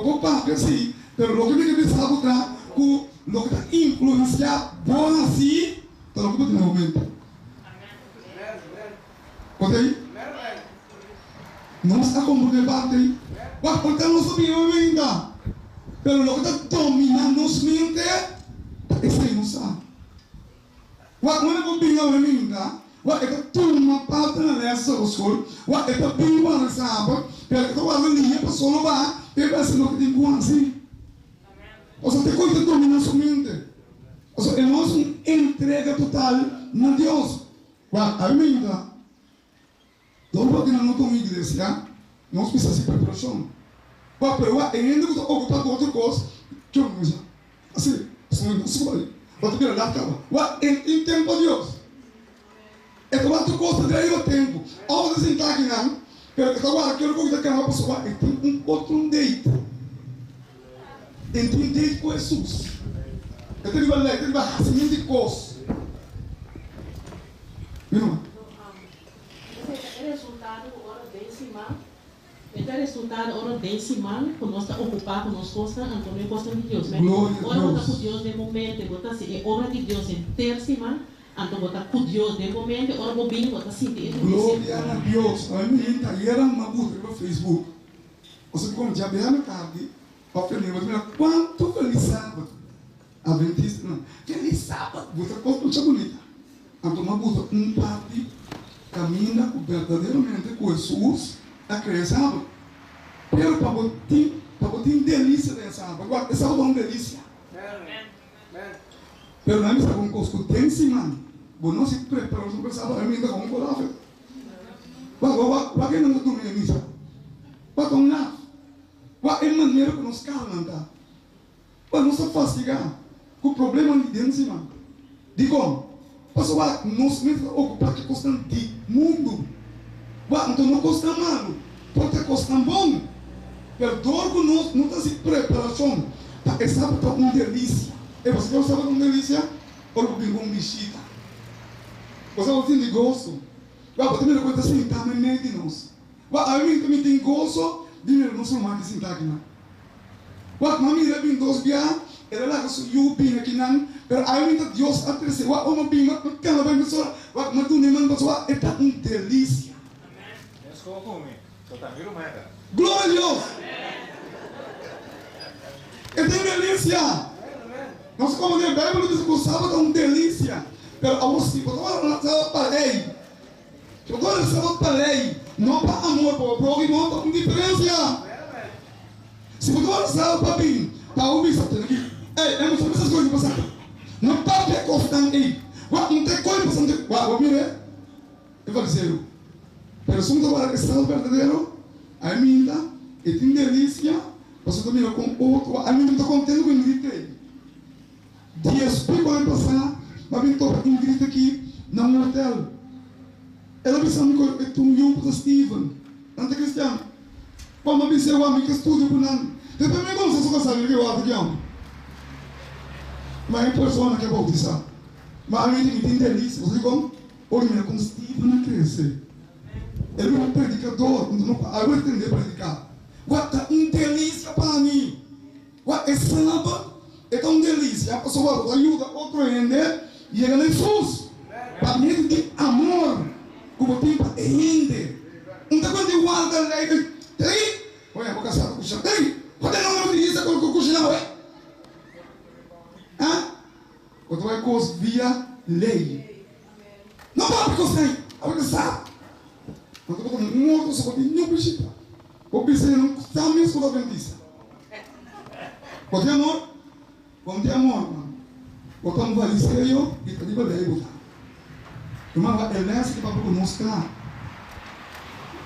o papo assim, pero lo que me quer saber tá, que lo que tá influenciar bom assim, tá lo que eu tenho no momento. Pode aí? Não está como debate, mas porque não sabemos ainda, pero lo que está dominando nos mente, esse aí não sabe. What when I be over minga, what if a turma parte na lessa school, what if a be one example, per que tu ali para solo va, e pensa no que tem com assim. Ou seja, te conta domina sua mente. Ou seja, é uma entrega total na Deus. What a minga. Don't pode na nossa igreja, nós precisamos de preparação. What pero what ainda que ocupar com outra coisa, que eu não sei. Assim, não sei. Quando vira lá, acaba. Em tempo de Deus. É que quando gosta de ir ao tempo. Ao desentar aqui não. Pero que agora quero que eu uma pessoa tem outro date. Tem um date com Jesus. Eu tenho que ler, tenho que fazer de coisas. Viu? É resultado hora décima. É resultado hora décima, quando nós estamos ocupados com as coisas, Antônio gosta de Deus. Ora botar com Deus de momento, botar se é obra de Deus em tercima, então botar com Deus de momento, ora bobinho, botar se de. Glória a Deus. A minha inteira uma busca no Facebook. Você como já bem na tarde, para feliz, mas quanto feliz sábado. Adventista não. Feliz sábado. Você pode puxar bonita. Então uma busca parte caminha verdadeiramente com Jesus. A criança, pero para botar delícia dessa água. Agora, essa água é uma delícia. Pero não é isso com coisa que tem sim, mano. Você não se prepara, não pensava, eu me ainda como colágeno. Para que não dormir nisso? Para com nada. Para é maneira que nos calma, tá? Para não se fastigar. Com o problema de dentro, sim, mano. Digo, pessoal, nós mesmos ocupar que custa de mundo. Então não custa malo, pode custar bom. Perdoa que nós não está se preparação. É sábado uma delícia. E você quer o sábado uma delícia? Olha o bingo bichita. Você não tem gosto. Vai primeira coisa assim, tá no meio de nós. A mim também tem gosto, dinheiro não sou mais de sentar aqui não. Vai mami ele vem dois dias, ele lá que eu vim aqui não. Pero a mim Deus atrece. Vai uma bingo, que ela vai me só. Vai mas tu nem manda só, é tá uma delícia. Glória a Deus! É delícia! Nós como a Bíblia diz que o sábado é uma delícia. Pero a você, agora não sábado para lei. Agora não sábado para lei. Não para amor, para o próximo, não para indiferença. Se você agora sábado para mim, para o bispo, aqui. Ei, não sabe essas coisas passar. Não para ver constante aí. Não tem coisa passando. Vou ver. Eu vou dizer. Pero se você agora está verdadeiro, a minha é tem delícia. Você também com outro. A minha está contente com o grito. Dias para ano passado, mas eu estou em grito aqui no hotel. Ela pensando que eu estou em para Steven, ante cristiano. Como eu pensei o amigo que estuda por nada. Eu também como se eu sabe que eu acho que é um. Mas é pessoa que é bautizada. Mas a minha tem delícia. Você como? Olha como Steven não cresce. Ele é um predicador, eu vou entender predicar. Guarda uma delícia para mim. Guarda é sábado, é tão delícia. A pessoa ajuda outro a render e chega em Jesus. Para mim tem amor, como tem para render. Então quando eu guardo a lei, tem? Olha, vou casar com o chão, tem? Quando não me diz com o cozinhão, é? Hã? Quando vai coisa via lei. Não pode cozinhar, agora sabe. Não estou falando um outro só, nenhum bicho. O bicho não está mesmo com a Adventista. Pode amor? Vamos ter amor, mano. Botamos ali sério e está de baleia botar. Irmão, é nessa que vai mostrar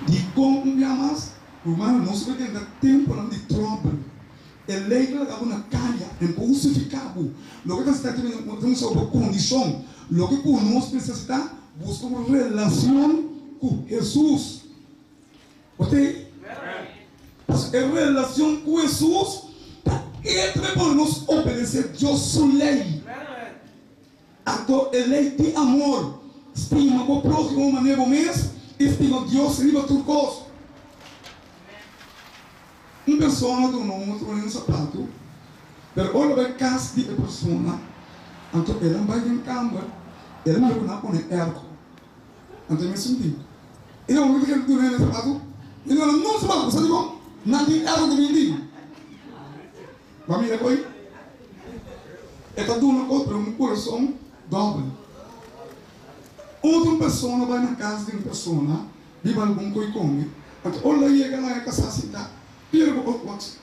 de como mais, irmão, não se vai ter tempo de trouble. É lei que ela na calha, é impulsificado. Logo que está tendo uma condição, logo que nós precisamos buscar uma relação com Jesus. Ok? Em relação com Jesus, para podemos obedecer Deus sua lei. Então, a lei de amor. Estima o próximo uma maneira mesmo, estima Deus riba tudo coisa. Uma pessoa do nome, outro no sapato, pero olha vai casa de pessoa, então ela vai em câmara, ela não vai com erro, então me senti. E não vai ficar do sapato, e não sapato, sabe como? Não tem erro de menino. Mas mira coi, está dando uma coisa para um coração dobre. Outra pessoa vai na casa de uma pessoa, vive algum coi come, então olha aí que ela é casada. Pira ko watch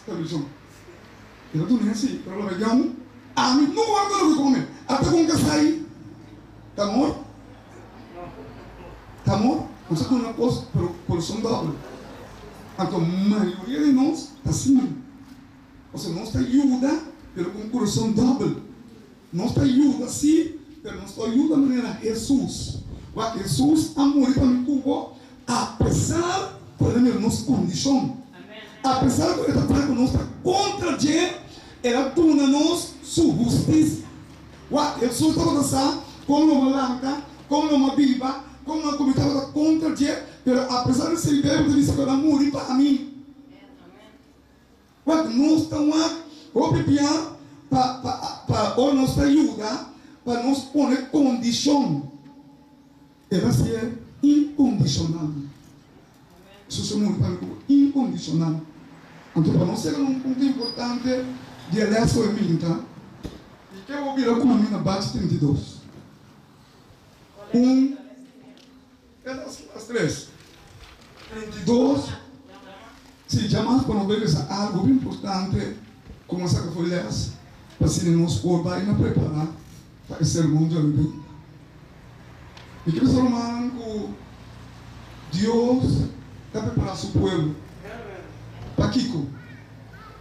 television. Ito tu niya si, pero la veíamos. A mí no va a lo que come. Hasta con casay. Tamor. Tamor. No sé una cosa, pero corazón doble. Anto mayoría de nós assim. O sea, nós te ayuda, pero con corazón doble. Nós te ayuda sim, pero nós te ayuda de maneira Jesus. Jesus amor para mim cubo, apesar de ter nossa condição. Apesar de esta praga nos contra gente, ela torna-nos sua justiça. Jesus estava dançando como uma lanca, como uma biba, como uma comitiva contra gente, mas apesar de ser bem, ele disse que ela morre para mim. Nós estamos a para nos ajudar, para nos pôr condição. Ela é incondicional. Isso se chama incondicional. Então, para nós ser um ponto importante de eleição e minta, e que eu ouvi com a minha base 32. As três. 32. Se jamais para nós ver algo bem importante, como essa que foi lessa, para se nos cortar e nos preparar para esse sermão de hoje. E que nós falamos que Deus está preparando seu povo. Para Kiko,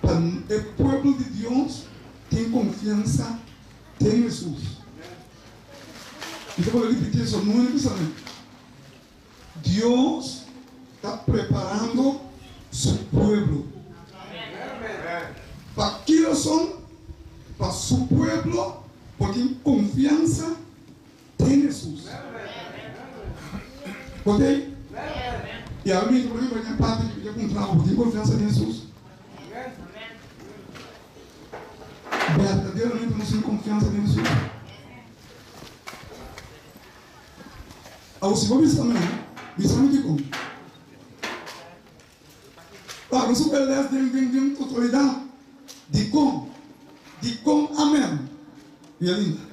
para o povo de Deus tem confiança em Jesus. Então, vou repetir isso no pensamento. Deus está preparando seu povo. Para que razão? Para seu povo, porque tem confiança em Jesus. Ok? E a mim, por exemplo, a parte que eu encontrava, tem confiança em Jesus. Verdadeiramente nós temos confiança em Jesus. Ao segundo também, de como? Para nós superiores tem autoridade. De como? Amém. E é linda.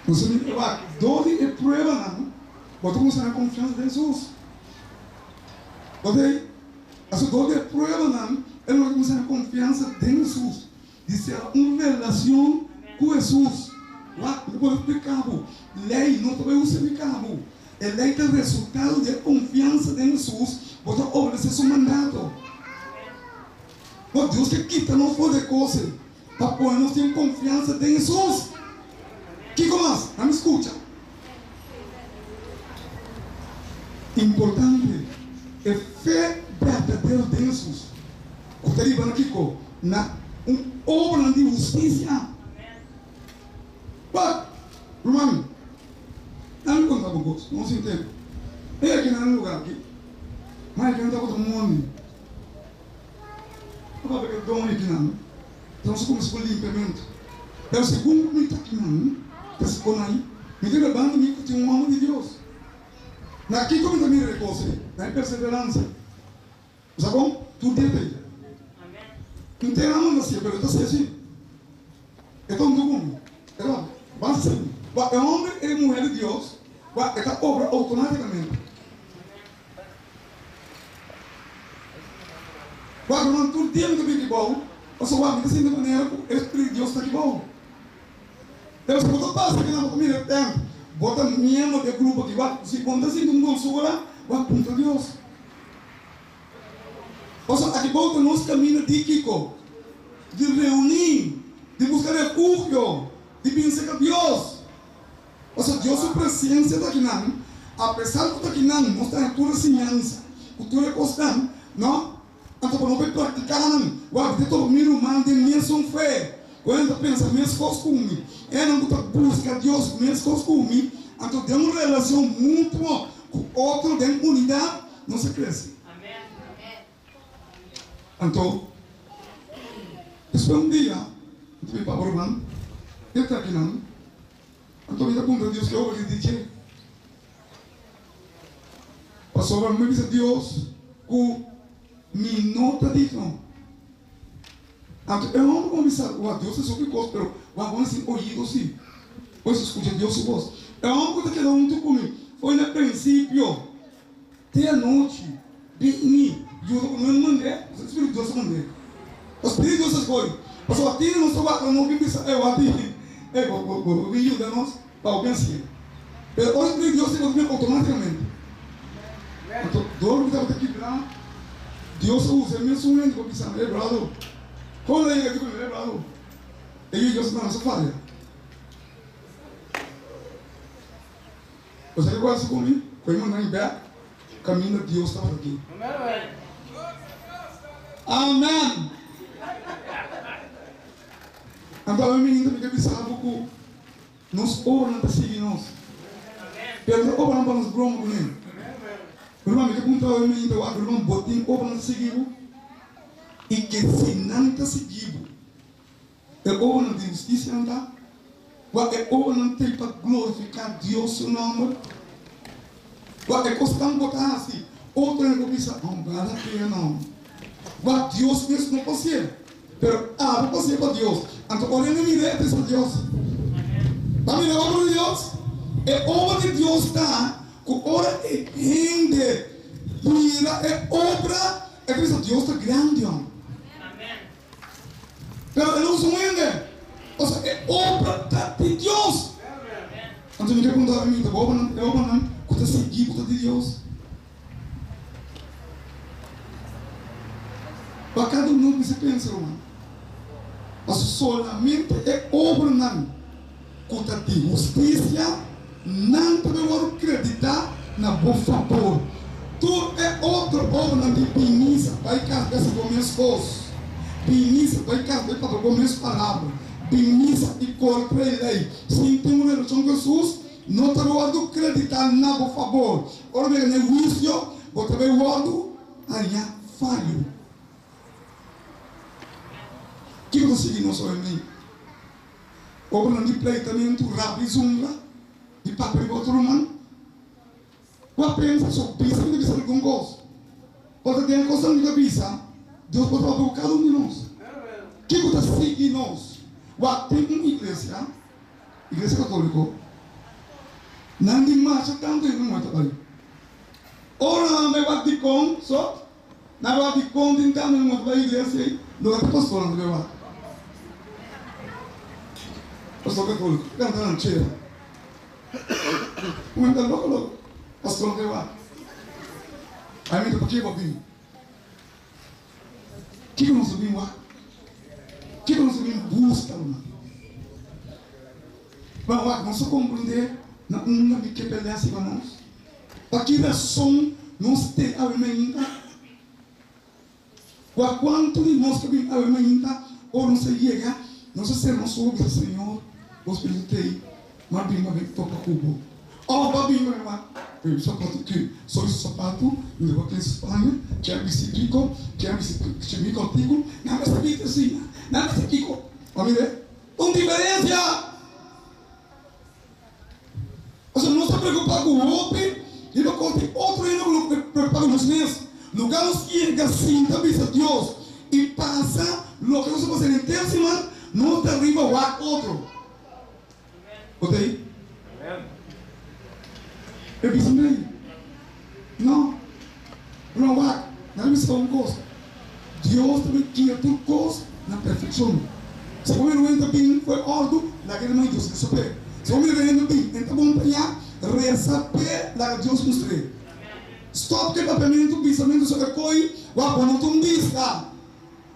Você me fala, dole é prueba, não? Botamos na confiança de Jesus. Ok? Essa dole é prueba, não? Ele vai começar a confiança de Jesus. De ser uma relação com Jesus. Lá, eu vou explicar. Lei não também usa explicar. É lei que é resultado de confiança em Jesus. Você obedecer seu mandato. Deus que quita não pode coisa. Para pôr nós temos confiança em Jesus. Que mais? Não me escuta. Importante é fé verdadeira de Jesus. O que está aqui na obra de justiça. Mas, irmão, não me conta com você, não se entende. É aqui no lugar aqui. Mas aqui não está com todo mundo. Não vai ver que dom aqui não. Então, se começa com o limpamento. Então, segundo me está aqui não. Mas quando aí, me diga bando me que tinha um homem de Deus. Naqui como também recoce, na perseverança. Sabe como? Tudo é bem. Não tem nada assim, mas eu estou assim. Então, tudo bom. Então, basta ser. É homem e mulher de Deus. Está obra automaticamente. Quando não tudo tem que be bom, o seu homem assim de maneira que o Espírito de Deus está aqui bom. Então, se você passa aqui na comida tempo, bota membro do grupo aqui, se conta assim de um consola, vai para Deus. Ou seja, aqui volta o nosso caminho de Kiko, de reunir, de buscar refúgio, de pensar com Deus. Ou seja, Deus sua presença está aqui não, apesar de estar aqui não, nós temos toda a semelhança, cultura constante, não? Então, para não praticar, não. Guarda, de todo mundo humano tem mesmo fé. Quando pensa, mesmo costume, não busca Deus, mesmo costume, então tem uma relação mútua com outro, tem unidade, não se cresce. Então, depois um dia, eu fui para o Orlando, eu estava aqui não, então eu pergunto a Deus que eu vou lhe dizer. Pastor, eu me disse a Deus que me nota de não. Eu não vou começar a Deus, é sobre coisa, mas vou assim, ouvido sim. Pois escute Deus o voz. Eu não vou ter que dar um comigo. Foi no princípio, até a noite, bem, eu não mandei, o Espírito de Deus mandei. O Espírito de Deus escolhe. Pastor, aqui não estou falando, não vim pensar, eu aqui, eu vim ajudar nós, para o bem assim. O Espírito de Deus se move automaticamente. Então, dor que estava aqui lá, Deus usa mesmo sonhando para pensar, brother. Quando ele diz, brother, ele diz, não, essa falha. Você gosta comigo? Foi mandar em pé, caminho de Deus estava aqui. Amém. Então, a menina fica pensando que nós oramos para seguir nós. Pero nós oramos para nos broncos, né? Irmão, me pergunta ao menino, o irmão botinho, oramos para seguir. E que se não está seguido, é hora de justiça, não está? É hora não tem para glorificar Deus o nome. É coisa que botar assim. Outra não pensa, não vale a pena não. Deus mesmo não pode. Mas não pode para Deus. Então, olha na minha para Deus. Para mim, é obra de Deus. É obra de Deus, tá? Com hora é rende, vira, é obra. É que Deus está grande, ó. Pero não se mueve. O sea, é obra de Deus. Então, me perguntaram a mim, é obra não? Você seguir a de Deus. Para cada um que se pensa, irmão. Mas solamente é obra não. Conta de justiça, não podemos acreditar na bom favor. Tu é outra obra de benissa, vai casar com minhas coisas. Benissa, vai casar com minhas palavras. Benissa e corpo e lei. Se tem uma relação com Jesus, não podemos acreditar na bom favor. Ora, bem, no juízo, você vai guardar, aí falho. Que você seguir não só em mim? Obra de pleitamento, rápido, zunga, e papel de outro humano. Quando pensa sobre isso, deve ser com gosto. Quando tem a coisa de cabeça, Deus pode falar para cada um de nós. Que você seguir nós? Tem uma igreja católica, não de marcha tanto em uma trabalho. Ora, não vai de com, só, não vai de com, tentando em uma igreja, não é pastor, não vai. Pastor católico, cantando cheia. Uma da louco, pastor não vai. Aí me dá para que eu vim? Que nós vimos lá? Que nós vimos buscar lá? Vamos lá, nós só compreender na uma que pelece para nós. Aqui da som nós temos a ainda. Quanto de nós que vimos a ainda ou não se chega, nós sermos sobre o Senhor. Os perguntei, mas bem, mas bem, toca cubo. Oh, babi, mas sapato que só esse sapato, me levou aqui em Espanha, que é bicicleta, que é bicicleta contigo, não vai saber assim, não vai saber como. Vamos ver? Com diferença. Você não está preocupado com o outro, e não conta outro ainda não preocupado com os mesmos. Lugar nos que assim, também a Deus, e passa, lo que nós vamos fazer em terra semana, não te arriba o outro. Ok? Eu disse bem. Não. Não vai. Não me são coisas. Deus também quer tudo coisa na perfeição. Se você não entra bem, foi ordem, naquele momento Deus quer saber. Se você não entra bem, então vamos pegar, receber, lá que Deus mostrou. Stop que papamento, pensamento sobre coisa, quando não tem vista.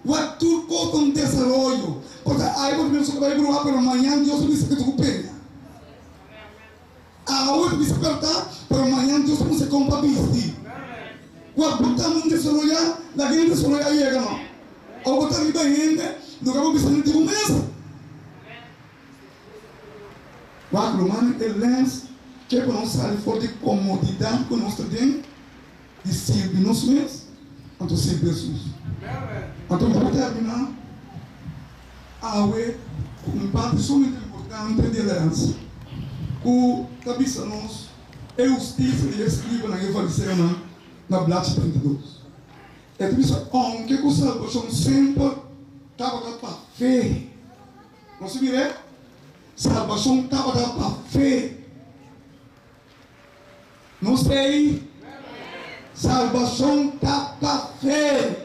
What tudo coisa um desenvolvimento. Porque aí você pensa que vai para pela manhã, Deus me disse que tu pega. A hora de despertar, para amanhã Deus não se compra vestir. Quando botamos um desarrollar, lá que desarrollar chega não. Ao botar ali gente, do que vamos pensar tipo mesmo. Quando romano eles que por nós sair fora de comodidade que nós temos de servir nós mesmos, então servir Jesus. Então vou terminar a um parte muito importante de herança. O cabeça nós é justiça e escriba na Evangelho na Blate 32. É por isso que a salvação sempre estava para fé. Não se vê? Salvação estava para fé. Não sei. Salvação está para fé.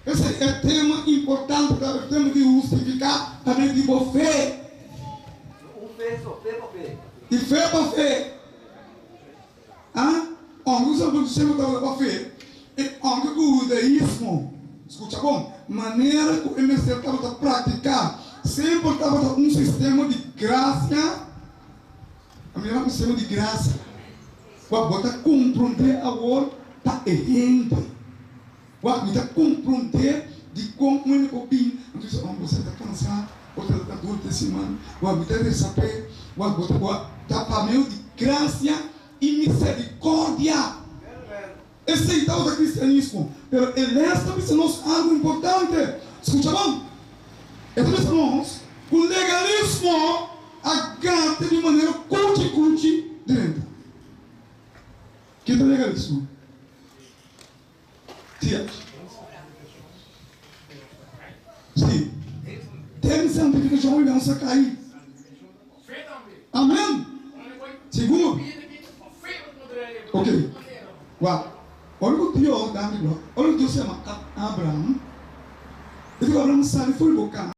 Esse é tema importante para o tema de justificar também de boa fé. De fé para fé. Onde o salvação estava para fé. E onde o judaísmo, escuta bom, maneira que o MST estava a praticar, sempre estava um sistema de graça. A melhor sistema de graça. Para botar compreender agora para errando. Para me compreender de como ele opina. Então, você está cansado, você está duro de semana, para me receber, para botar para meio de graça e misericórdia. Esse é o cristianismo. Mas ele está pensando algo importante. Escuta bom? Ele está pensando que o legalismo agarra de maneira cuti dentro. Que é o legalismo? Sim. Tem santificação e não se cair. Amém? Segundo? Ok. Uau. Olha o Deus, olha o Deus chama Abraão. Ele falou: Abraão sai, foi bocar.